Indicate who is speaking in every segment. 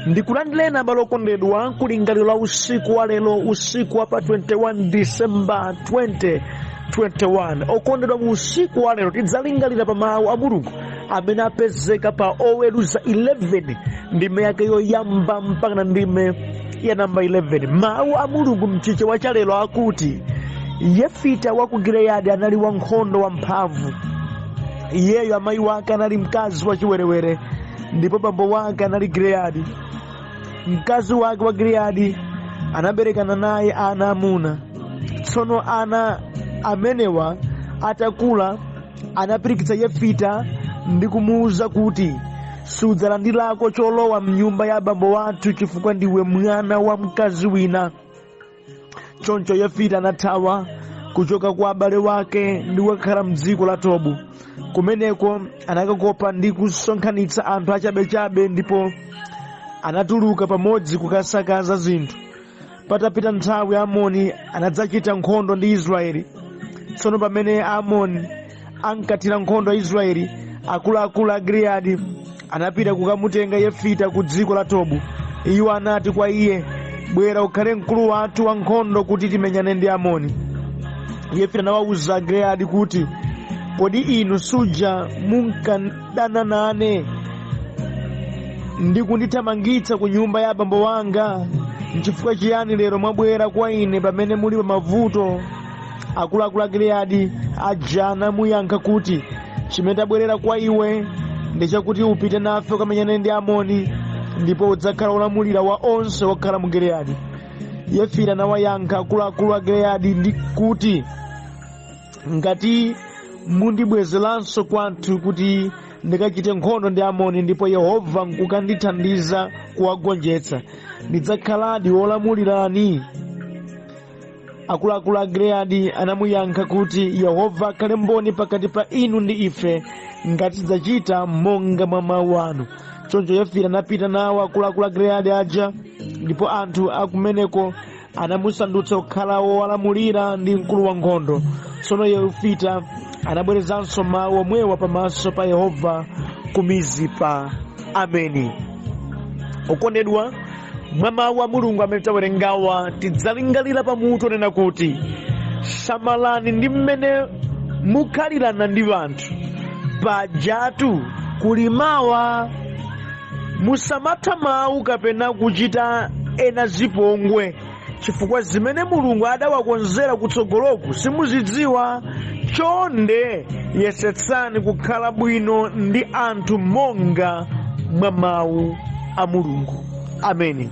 Speaker 1: Ndikulandilena balokondedwa kulingaliro la usiku wa lelo, usiku wa pa 21 December 2021. Okondedwa mu usiku wa lelo tidzalingalira pa mawu a Mulungu amene apezeka pa oweruza 11 ndime yake yoyamba mpaka na ndime ya namba 11. Mawu a Mulungu mchichewa cha lelo akuti Yefita wa ku Gileyadi anali wankhondo wamphamvu. Iyeyo amayi wake anali mkazi wa chiwerewere, ndipo bambo wake anali Gileyadi. Mkazi wake wa Gileyadi anaberekana naye ana amuna. Tsono ana amenewa atakula anapirikitsa Yefita ndi kumuwuza kuti sudzalandirako cholowa mnyumba ya bambo wathu chifukwa ndiwe mwana wa mkazi wina. Choncho Yefita anathawa kuchoka kwa abale wake ndi kukhala m'dziko la Tobu. Kumeneko anakakopa ndi kusonkhanitsa anthu achabechabe ndipo anatuluka pamodzi kukasakaza zinthu. Patapita nthawi Amoni anadzachita nkhondo ndi Israeli. Tsono pamene Amoni ankathira nkhondo Israeli, akuluakulu a Gileyadi anapita kukamutenga Yefita ku dziko la Tobu. Iwo anati kwa iye, bwera ukhale mkulu wathu wa nkhondo kuti timenyane ndi Amoni. Yefita anawawuza Agileyadi kuti, kodi inu suja munkadana nane ndi kundithamangitsa ku nyumba ya abambo wanga? Nchifukwa chiyani lero mwabwera kwa ine pamene muli pa mavuto? Akuluakulu a Gileyadi aja anamuyankha kuti, chimene tabwerera kwa iwe ndi chakuti upite nafe ukamenyane ndi Amoni, ndipo udzakhala olamulira wa onse okhala mu Gileyadi. Yefita anawayankha akuluakulu a Gileyadi ndi kuti, ngati mundibwezeranso kwathu kuti ndikachite nkhondo ndi Amoni ndipo Yehova nkukandithandiza kuwagonjetsa, ndidzakhaladi wolamulirani? Akuluakulu a Gileyadi anamuyankha kuti, Yehova akhale mboni pakati pa inu ndi ife ngati tidzachita monga mwa mawu anu. Choncho Yefita anapita nawo akuluakulu a Gileyadi aja, ndipo anthu akumeneko anamusandutsa kukhala wowalamulira ndi mkulu wa nkhondo. Tsono Yefita anabwerezanso mawu omwewa pamaso pa Yehova ku Mizipa. Ameni. Okondedwa, mwa mawu a Mulungu amene tawerengawa tidzalingalira pamutu onena kuti samalani ndi mmene mukhalirana ndi anthu, pajatu kuli mawa. Musamatha mawu kapena kuchita ena zipongwe, chifukwa zimene Mulungu adawakonzera kutsogoloku simuzidziwa. Chonde yesetsani kukhala bwino ndi anthu monga mwa mawu a Mulungu. Ameni.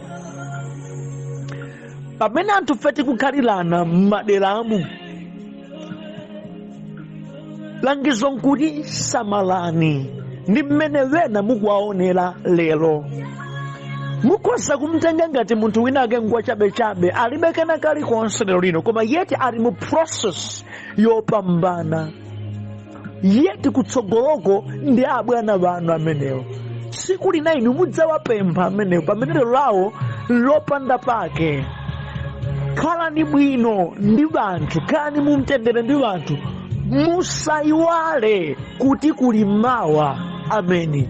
Speaker 1: Pamene anthu feti kukhalirana m'maderamu, langizo nkuti samalani ndi mmene wena mukuwaonera lero. Mukhoza kumtenga ngati munthu winake ngwa chabechabe, alibe kena kalikonse lero lino, koma yeti ali mu process yopambana. Yeti kutsogoloko ndi abwana banu amenewo. Siku lina inu mudzawapempha amenewo pamene lero lawo lopanda pake. Khalani bwino ndi banthu, khalani mumtendere ndi banthu, musayiwale kuti kuli mawa. Ameni.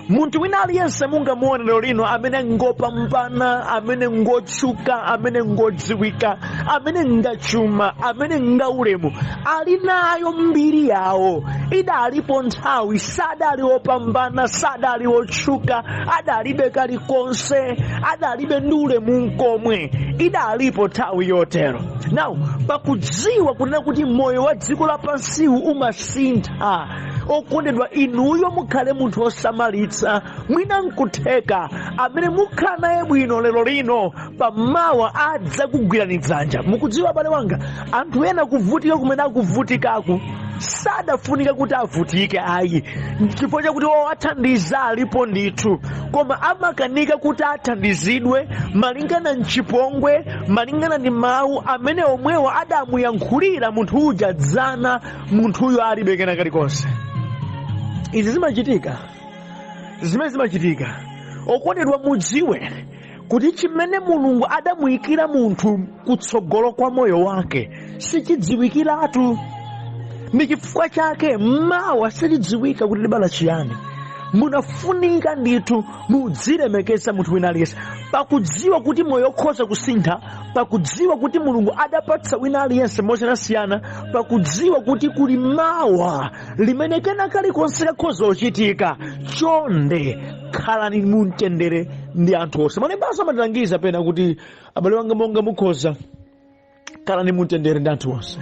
Speaker 1: Munthu wina aliyense mungamuone lero lino amene ngopambana, amene ngotchuka, amene ngodziwika, amene ngachuma, amene ngaulemu, ali nayo mbiri yawo. Idalipo nthawi sadali wopambana, sadali wotchuka, adalibe kalikonse, adalibe ndi ulemu nkomwe. Idalipo nthawi yotero. Now, pakudziwa kunena kuti moyo wa dziko lapansiwu umasintha, okondedwa, inuyo mukhale munthu osamalitsa. Mwina nkutheka amene mukhala naye bwino lero lino pamawa adza kugwirani dzanja. Mukudziwa abale wanga, anthu ena kuvutika kumene akuvutikaku sadafunika kuti avutike ayi, chifukwa chakuti athandiza alipo ndithu, koma amakanika kuti athandizidwe malingana mchipongwe, malingana ndi mawu amene omwewo adamuyankhulira munthu uja dzana munthuyo alibe kena kalikonse. Izi zimachitika. Zimene zimachitika, okondedwa, mudziwe kuti chimene Mulungu adamuyikira munthu kutsogolo kwa moyo wake sichidziwikiratu. Ndi chifukwa chake mawa silidziwika kuti libala chiyani. munafunika ndithu mudzilemekeza munthu wina aliyense, pakudziwa kuti moyo ukhoza kusintha, pakudziwa kuti Mulungu adapatsa wina aliyense mosiyanasiyana, pakudziwa kuti kuli mawa limene kena kalikonse kakhoza kuchitika. Chonde khalani mumtendere ndi anthu onse. Malembaso amatilangiza pena kuti abale wanga monga mukhoza khalani mumtendere ndi anthu onse.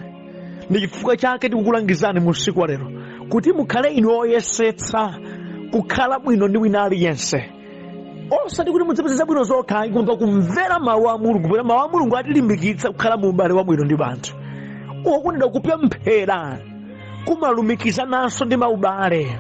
Speaker 1: Ndi chifukwa chake tikukulangizani mu usiku wa lero kuti mukhale inu oyesetsa kukhala bwino ndi wina aliyense, osati kuti mudzipeza bwino zokha, koma kumvera mawu a Mulungu. Kupera mawu a Mulungu atilimbikitsa kukhala mu ubale wabwino ndi anthu. Okondedwa, kupemphera kumalumikizananso ndi maubale.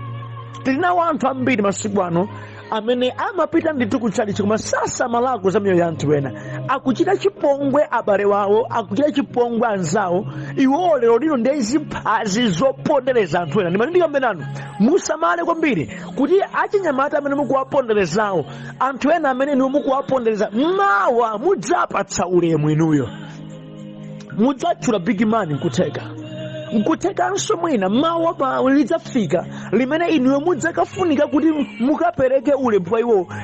Speaker 1: Tili nawo anthu ambiri masiku ano amene amapita ndithu kutchalichi koma sasamala za miyoyo ya anthu ena, akuchita chipongwe abale wawo, akuchita chipongwe anzawo. Iwo lero lino ndi ziphazi zopondereza anthu ena. Ndimandikambenanu musamale kwambiri kuti achinyamata amene mukuwaponderezawo, anthu ena amene niwo mukuwapondereza, mawa mudzapatsa ulemu inuyo, mudzatchula big man nkuthekanso mwina mawa pawo lidzafika limene inuyo mudzakafunika kuti mukapereke ulemu kwa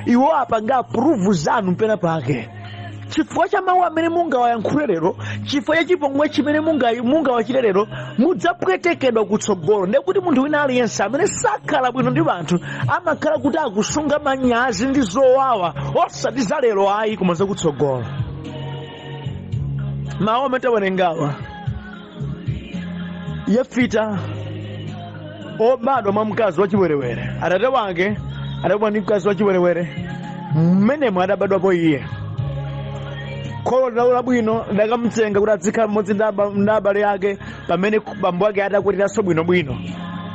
Speaker 1: iwo apanga approve zanu pena pake. Chifukwa cha mawu amene mungawayankhule lero, chifukwa cha chipongwe chimene mungawachite lero, mudzapwetekedwa kutsogolo. Ndiye kuti munthu wina aliyense amene sakhala bwino ndi anthu amakhala kuti akusunga manyazi ndi zowawa, osati za lero ayi koma zakutsogolo. Mawu amene tawerengawa, Yefita obadwa mwa mkazi wachiwerewere, atate wake adabadwa ndi mkazi wachiwerewere, mmenemo adabadwapo iye. Kholo laula bwino ndakamtsenga kuti azikhala mmodzi ndi abale ake, pamene bambo ake adakwatiranso bwinobwino.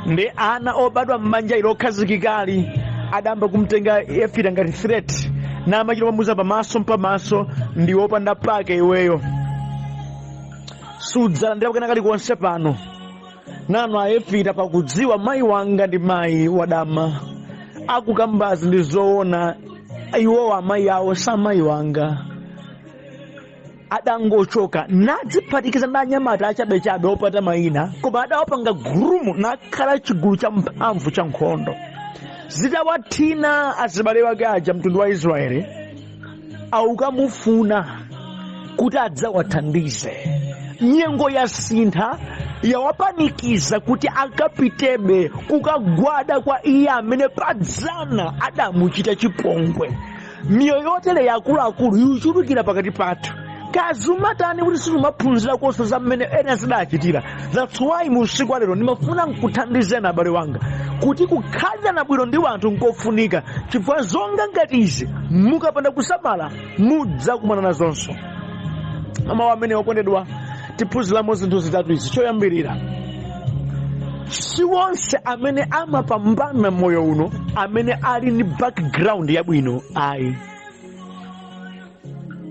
Speaker 1: Ndi ana obadwa m'banja ilo okhazikikali adamba kumtenga Yefita ngati threat, namachita pamuza pamaso ndi wopanda pake iweyo, sudzalandira kena kalikonse pano. Nanu Yefita pakudziwa mayi wanga ndi mayi wadama, akukambazi ndi zoona, iwo amayi awo sa mayi wanga, adangochoka nadziphatikiza ndi anyamata achabechabe opata mayina, koma adawapanga gurumu nakhala chigulu cha mphamvu cha nkhondo. Zitawathina azibale wake aja mtundu wa Israeli aukamufuna kuti adzawathandize. Nyengo yasintha yawapanikiza kuti akapitebe kukagwada kwa iye amene padzana adamuchita chipongwe. Miyoyo yotere yakuluakulu yuchulukira pakati pathu. Kazumatani kuti simumaphunzira konse za mmene ena zidachitira. That's why mu usiku wa lero ndimafuna nkuthandizeni abale wanga kuti kukhalirana bwino ndi anthu nkofunika, chifukwa zonga ngati izi mukapanda kusamala mudzakumana nazonso. Mawu amene okondedwa tiphunziramo zinthu zitatu izi. Choyambirira, si wonse amene amapambana moyo uno amene ali ndi background yabwino ayi.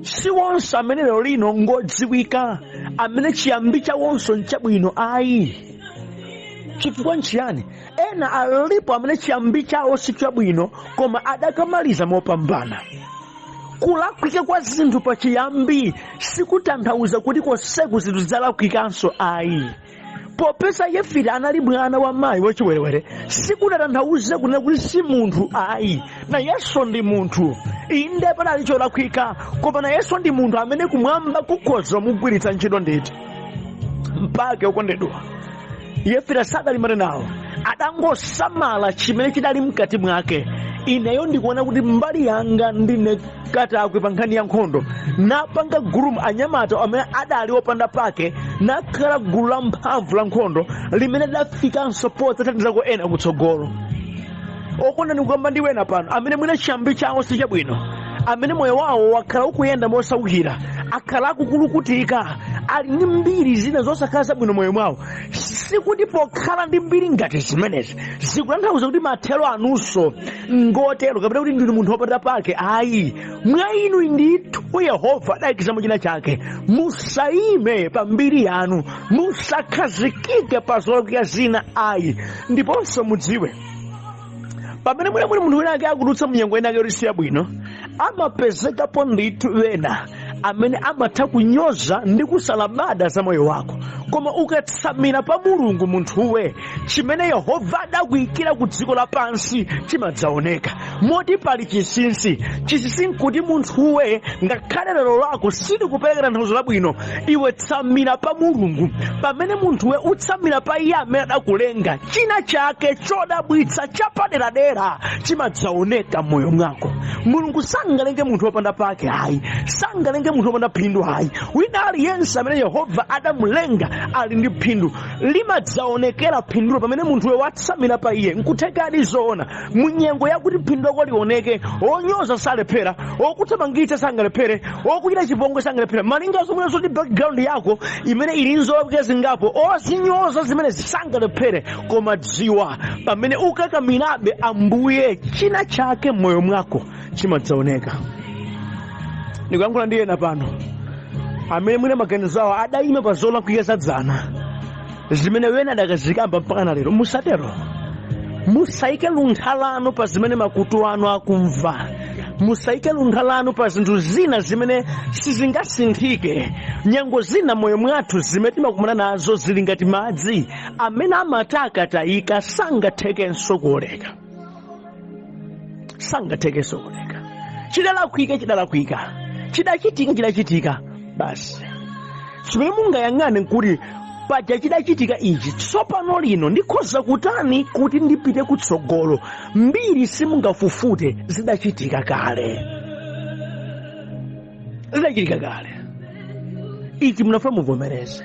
Speaker 1: Si wonse amene lero lino ngodziwika amene chiyambi chawonso nchabwino ayi. Chifukwa nchiyani? Ena alipo amene chiyambi chawo si chabwino koma adakamaliza mopambana. Kulakwika kwa zinthu pa chiyambi sikutanthauza kuti konseku zinthu zidzalakwikanso ayi. Popeza Yefita anali mwana wa mayi wachiwerewere sikutanthauza kunena kuti si munthu ayi. Na Yesu ndi munthu, inde panali cholakwika, koma na Yesu ndi munthu amene kumwamba kukhoza mugwiritsa ntchito ndithu. Mpake okondedwa, Yefita sadalimane nawo, adangosamala chimene chidali mkati mwake. Ineyo ndikuona kuti mbali yanga ndine katakwe pa nkhani ya nkhondo, napanga gurumu anyamata amene adali opanda pake, nakhala gulu la mphamvu la nkhondo limene lafikanso podzathandizako ena kutsogolo. Okonda ndikukamba ndi wena pano amene mwina chiyambi chawo si chabwino, amene moyo wawo wakhala ukuyenda mosaukira, akhala akukulukutika, ali ndi mbiri zina zosakhala zabwino moyo mwawo. Sikuti pokhala ndi mbiri ngati zimenezi zikutanthauza kuti mathero anunso ngotero kapena kuti ndinu munthu wopanda pake ayi. Mwa inu ndithu Yehova adayikizamo china chake. Musayime pa mbiri yanu, musakhazikike pa zolakwika zina ayi. Ndiponso mudziwe pamene munthu wina ake akudutsa munyengo ina yoti si yabwino, amapezekapo ndithu wena amene amatha kunyoza ndi kusalabada za moyo wako. Koma ukatsamira pa Mulungu munthuwe, chimene Yehova adakuyikira ku dziko lapansi chimadzaoneka. Moti pali chinsinsi nkuti munthuwe ngakhale lero lako silikupereka tanthauzo labwino, iwe tsamira pa Mulungu. Pamene munthuwe utsamira pa Iye amene adakulenga, china chake chodabwitsa chapaderadera chimadzaoneka m'moyo mwako. Mulungu sangalenge munthu wopanda pake hayi, sangalenge munthu wopanda phindu hayi. Wina aliyense amene Yehova adamulenga ali ndi phindu, limadzaonekera phindulo pamene munthuwe watsamira pa Iye. Nkuthekadi zoona munyengo yakuti phindu lako lioneke, onyoza salephera, okuthamangitsa sangalephere, okuchita chipongwe sangalephere. Malinga zomwe zoti background yako imene ili nzoloweka zingapo, ozinyoza zimene zisangalephere. Koma dziwa pamene ukakamirabe Ambuye, china chake m'moyo mwako chimadzaoneka. Ndikuyankhula ndi ena pano amene mwina maganizo awo adayima pa zolakwika zadzana zimene wena adakazikamba mpaka na lero. Musatero, musayike luntha lanu pa zimene makutu anu akumva, musayike luntha lanu pa zinthu zina zimene sizingasinthike. Nyengo zina moyo mwathu zimene timakumana nazo zili ngati madzi amene amataka atayika sangathekenso kuoleka, sangathekenso kuoleka. Chidalakwika, chidachitika basi. Chimene mungayang'ane nkuti paja chidachitika ichi, tsopano lino ndikhoza kutani kuti ndipite kutsogolo. Mbiri simungafufute, zidachitika kale. Ichi munafuna muvomereze.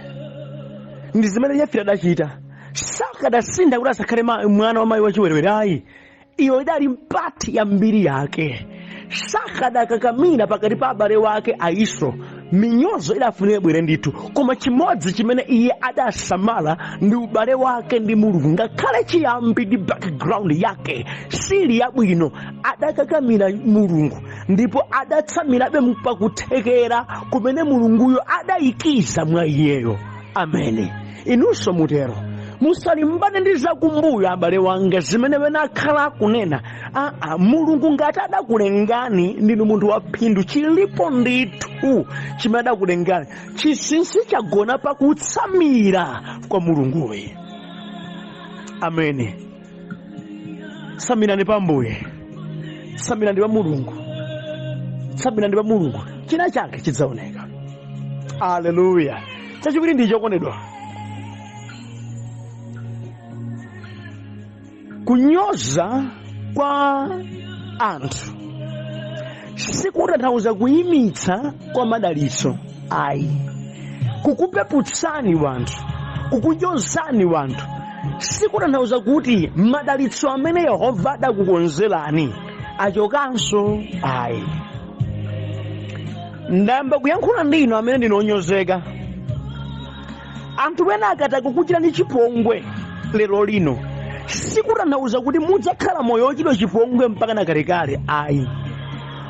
Speaker 1: Ndi zimene Yefita adachita. Sakadasinda kuti asakhale mwana wa mayi wachiwerewere ayi. Iyo idali mpati ya mbiri yake. Sakadakakamira pakati pa abale wake Aisro. Minyozo idafunire bwere ndithu, koma chimodzi chimene iye adasamala ndi ubale wake ndi Mulungu. Ngakhale chiyambi ndi background yake sili yabwino, adakakamira Mulungu ndipo adatsamirabe pakuthekera kumene Mulunguyo adayikiza mwa iyeyo. Ameni. Inunso mutero. Musalimbane ndi zakumbuyo abale wanga zimene wena akhala kunena. Mulungu ngati adakulengani ndinu munthu wa phindu, chilipo ndithu chimene adakulengani. Chinsinsi chagona pakutsamira kwa Mulunguwe. Ameni. Tsamirani pa Ambuye, tsamirani pa Mulungu, tsamirani pa Mulungu, china chake chidzaoneka. Haleluya. Chachiwiri ndi chokondedwa, kunyoza kwa anthu sikutanthauza kuyimitsa kwa madalitso ayi. Kukupeputsani wanthu, kukunyozani wanthu sikutanthauza kuti madalitso amene Yehova adakukonzerani achokanso ayi. Ndayamba kuyankhula ndinu amene ndinonyozeka. Anthu wena akataka kukuchitani chipongwe lero lino sikutanthauza kuti mudzakhala moyo wochitwa chipongwe mpaka na kalekale ayi.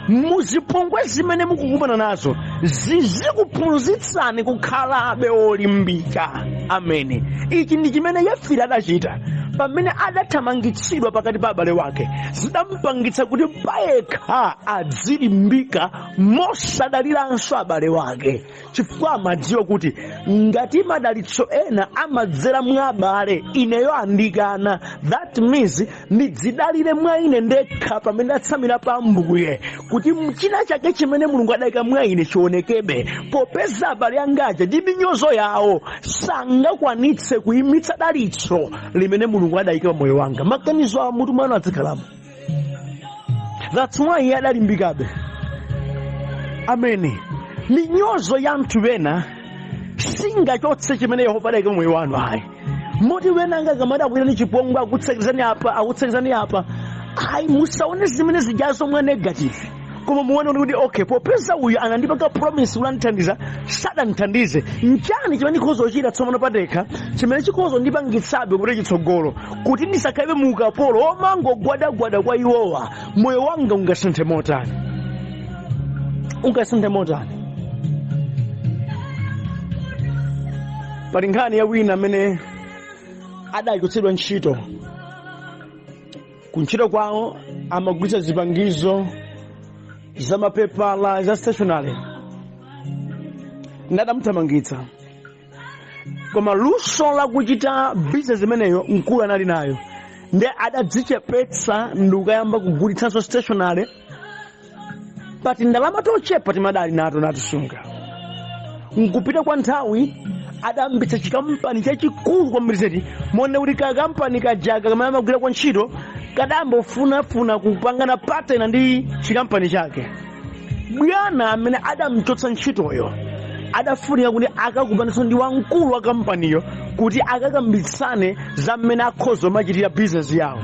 Speaker 1: Muzipongwe zimene mukukumana nazo zizikuphunzitsani kukhalabe olimbika. Ameni. Ichi ndi chimene Yefita adachita pamene adathamangitsidwa pakati pa abale wake. Zidampangitsa kuti payekha adzilimbika mosadaliranso abale wake, chifukwa amadziwa kuti ngati madalitso ena amadzera mwa abale, ineyo andikana. That means ndidzidalire mwa ine ndekha pamene ndatsamira pa Ambuye, kuti china chake chimene Mulungu adayika mwa ine chionekebe. Popeza abale angaja ndi minyozo yawo sangakwanitse kuyimitsa dalitso limene Mulungu adayika moyo wanga. Maganizo a mutu mwana adzikhalamo. That's why iye adalimbikabe. Ameni. Minyozo ya anthu wena singachotse chimene Yehova adayika moyo wanu ayi. Moti wena ngakamada akwirani chipongwe akutsekizani apa ayi, musaone zimene zijazo mwa negative. Koma muone kuti okay, popeza uyu anandipanga promise ulanthandiza, sadanthandize. Nchani chimene chikhozo ochita tsopano padekha chimene chikhozo ndipangitsabe kuti chitsogolo, kuti ndisakhale mu ukapolo omangogwadagwada kwa iwowa. Moyo wanga ungasinthe motani? Ungasinthe motani? Pali nkhani ya wina amene adachotsedwa ntchito. Kuntchito kwawo amagwiritsa zipangizo za mapepala za stationary ndadamuthamangitsa. Koma luso lakuchita business imeneyo mkulu anali nayo, ndi adadzichepetsa ndikuyamba kugulitsanso stationary, pati ndalama tochepa timadali nato natisunga. Nkupita kwa nthawi adambitsa chikampani chachikulu kwambiri zedi, mone kuti kakampani kajaga kamene amagwira kwa ntchito kadambofunafuna kupangana patena ndi chikampani chake. Bwana amene adamchotsa ntchitoyo adafunika kuti akakupaninso ndi wamkulu wa kampaniyo kuti akakambitsane za mmene akhoza machitira business yawo.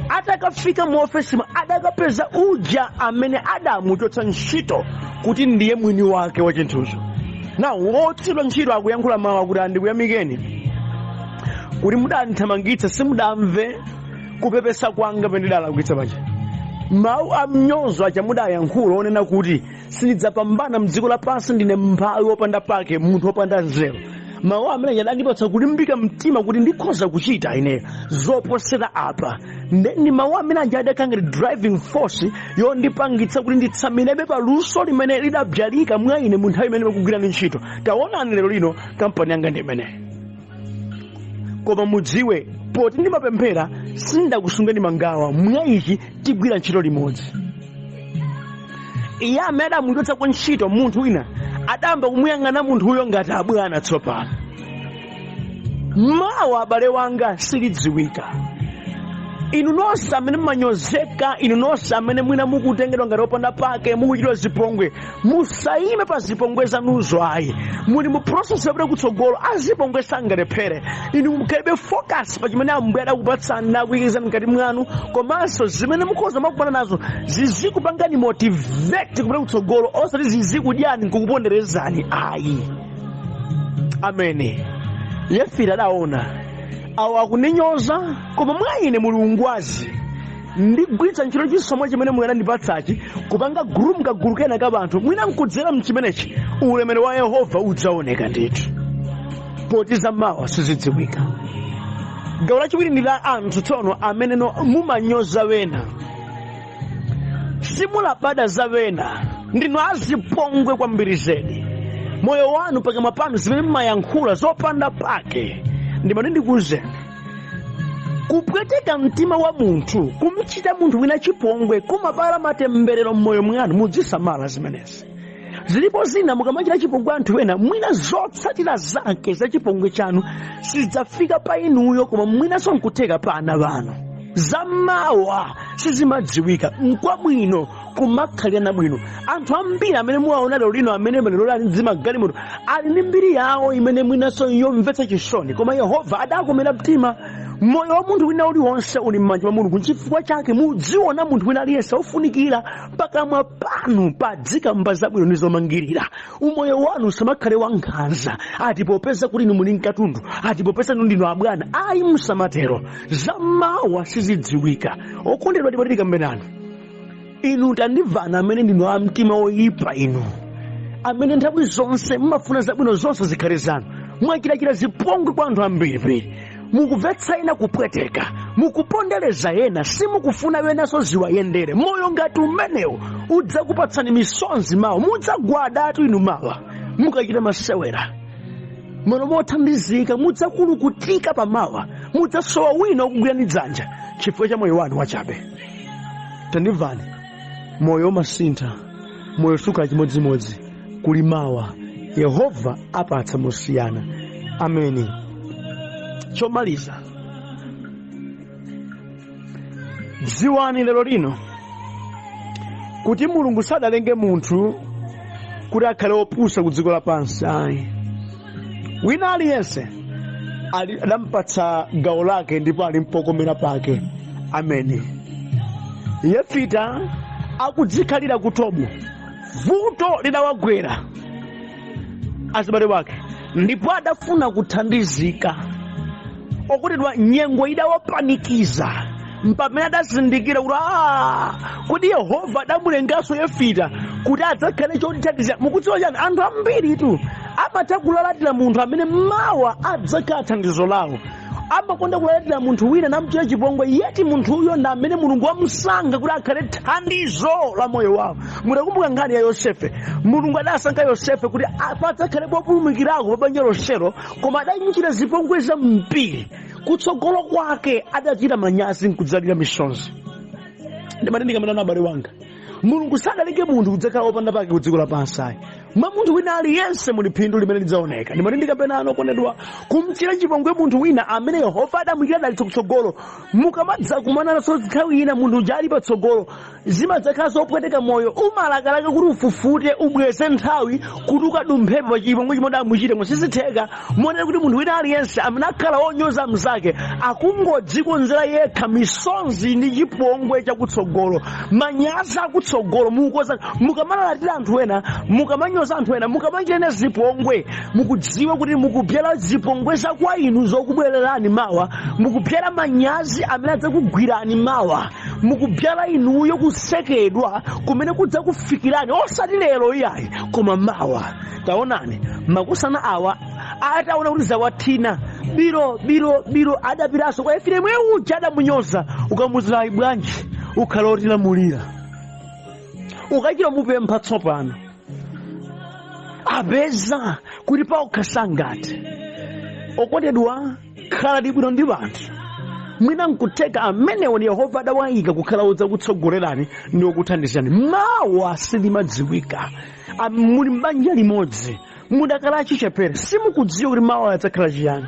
Speaker 1: Atakafika mu ofesi adakapeza uja amene adamuchotsa ntchito kuti ndiye mwini wake wa chinthucho. Na wotsidwa ntchito akuyankhula mawu akuti andikuyamikeni kuti mudandithamangitsa simudamve kupepesa kwanga pendidalakwitsa paja. Mawu amnyozo acha mudayankhula onena kuti sindidzapambana mdziko lapansi, ndine m'mphawi wopanda pake, munthu wopanda nzeru. Mawu amene adandipatsa kulimbika mtima kuti ndikhoza kuchita ine zoposera apa. Ndi mawu amene adakhala driving force yondipangitsa kuti nditsamirebe pa luso limene lidabzalika mwa ine mu nthawi imene ndikugwira ntchito. Taonani lero lino kampani yanga ndi imene. Koma mudziwe poti ndimapemphera sindakusungeni mangawa, mwa ichi tigwira ntchito limodzi. Iye amene adamuchotsa kwa ntchito munthu wina adamba kumuyang'ana munthu uyo ngati abwana tsopano. Mawa abale wanga silidziwika. Inu nonse amene mmanyozeka, inu nonse amene mwina mukutengedwa ngati opanda pake, mukuchitira zipongwe, musayime pa zipongwe zanuzo ayi. Muli mu process yapita kutsogolo, azipongwe sangalephere. Inu mukhalibe focus pa chimene Ambuye adakupatsani nakuyikizani mkati mwanu, komanso zimene mukhoza makupana nazo zizikupangani motivate kupita kutsogolo, osati zizikudyani nkukuponderezani ayi. Amene. Yefita adaona awo akuninyoza, koma mwa ine muli ungwazi. Ndigwiritsa ntchito chisomo chimene mukandipatsachi kupanga gulu kena ka anthu, mwina nkudzera mchimenechi ulemerero wa Yehova udzaoneka ndithu. Poti zammawa sizidziwika. Gawo lachiwiri ndi la anthu tsono amene mumanyoza wena. Simulabada za wena, ndinu azipongwe kwambiri zedi. Moyo wanu pakamwa panu zimene mumayankhula zopanda pake. Ndimati ndikuwuzeni, kupweteka mtima wa munthu, kumuchita munthu wina chipongwe, kumabala matemberero mmoyo mwanu. Muzisamala zimenezi. Zilipo zina mukamachita chipongwe anthu wena, mwina zotsatira zake za chipongwe chanu sizidzafika pa inuyo, koma mwinanso nkuteka pa ana banu. Zammawa sizimadziwika. Nkwabwino kumakhalirana bwino. Anthu ambiri amene muwaona lero lino amene lero ali mzimagalimoto ali ndi mbiri yawo imene mwinanso yomvetsa chisoni, koma Yehova adakomera mtima. Moyo wa munthu wina uliwonse uli m'manja mwa Mulungu. Chifukwa chake mudziona munthu wina aliyense ofunikira pakamwa panu padzikamba zabwino ndi zomangirira. Umoyo wanu usamakhale wankhanza ati popeza kuti inu muli mkatundu, ati popeza inu ndinu abwana. Ayi, musamatero. Zammawa sizidziwika. Okondedwa ndipo tikambenani, inu tandimvana amene ndinu a mtima oyipa inu, amene nthawi zonse mumafuna zabwino zonse zikhale zanu, mwachitachita zipongwe kwa anthu ambiri. Mukubvetsa ena kupweteka, mukupondereza ena, simukufuna wenanso ziwayendere. Moyo ngati umenewu udzakupatsani misonzi mawa, mudzagwadatu inu mawa mukachita masewera. Moyo mothandizika mudzakulukutika pa mawa, mudzasowa wina okugwirani dzanja chifukwa cha moyo wanu wachabe. Tandimvani, moyo umasintha, moyo suka chimodzimodzi, kuli mawa Yehova apatsa mosiyana. Ameni. Chomaliza, dziwani lero lino kuti Mulungu sadalenge munthu kuti akhale opusa ku dziko lapansi ayi. Wina aliyense adampatsa gawo lake ndipo ali mpokomera pake. Ameni. Yefita akudzikhalira kutobu, vuto lidawagwera azibale wake, ndipo adafuna kuthandizika. Okutidwa nyengo idawapanikiza mpamene adazindikira kuti Yehova adamulenganso Yefita kuti adzakhale chothandiza. Mukudziwa chani, anthu ambiri tu amatha kulalatira munthu amene mawa adzakhala thandizo lawo. amakonda kulandira munthu wina namchita chipongwe, yeti munthuyo ndi amene Mulungu wamusankha kuti akhale thandizo la moyo wawo. Mudakumbuka nkhani ya Yosefe. Mulungu adasankha Yosefe kuti adzakhale populumukirako pa banja lonselo, koma adachita zipongwe zambiri. Kutsogolo kwake adachita manyazi n'kudzalira misonzi. Ndimati ndikamena na abale wanga, Mulungu sadaleke munthu kudzakhala opanda pake ku dziko lapansi. Mwa munthu wina aliyense muli phindu limene lidzaoneka. Ndimati ndikapena okondedwa kumchira chipongwe munthu wina amene Yehova adamuyikira dalitso kutsogolo, mukamadza kumana naso nthawi ina munthu uja ali patsogolo, zimadzakhala zopweteka moyo, umalakalaka kuti ufufute ubweze nthawi kuti ukadumphepo pa chipongwe chimene amuchitemo. Sizitheka. Monera kuti munthu wina aliyense amene akhala onyoza mnzake akungodzikonzera yekha misonzi ndi chipongwe chakutsogolo, manyazi akutsogolo. Mukamalalatira anthu ena, mukamanyoza anthu ena, mukamachitana zipongwe, mukudziwa kuti mukupyera zipongwe zakwa inu zokubwererani mawa, mukupyera manyazi amene adzakugwirani mawa, mukupyera inuyo kusekedwa kumene kudzakufikirani osati lero iyayi koma mawa. Taonani makusana awa ataona kuti zawathina biro adapiranso kwa Efereimu uja adamunyoza, ukamuzira bwanji ukhala otilamulira, ukachita mupempha tsopano apeza kuti paukhasangati. Okondedwa, khala libwino ndi anthu. Mwina nkuteka amenewo ni Yehova adawayika kukhala odzakutsogolerani ndi okuthandizani. Mawa silimadziwika. Muli mbanja limodzi, mudakhala achichepere, simukudziwa kuti mawa adzakhala chiyani.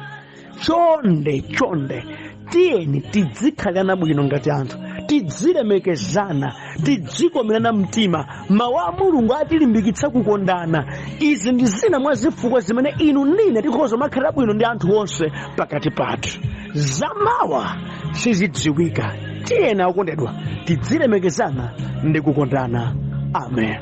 Speaker 1: Chonde tiyeni tidzikhalana bwino ngati anthu, tidzilemekezana, tidzikomerana mtima. Mawu a Mulungu atilimbikitsa kukondana. Izi ndi zina mwa zifukwa zimene inu ndine tikhoza makhalira bwino ndi anthu onse pakati pathu. Zamawa sizidziwika. Tiyeni okondedwa tidzilemekezana ndi kukondana. Amen.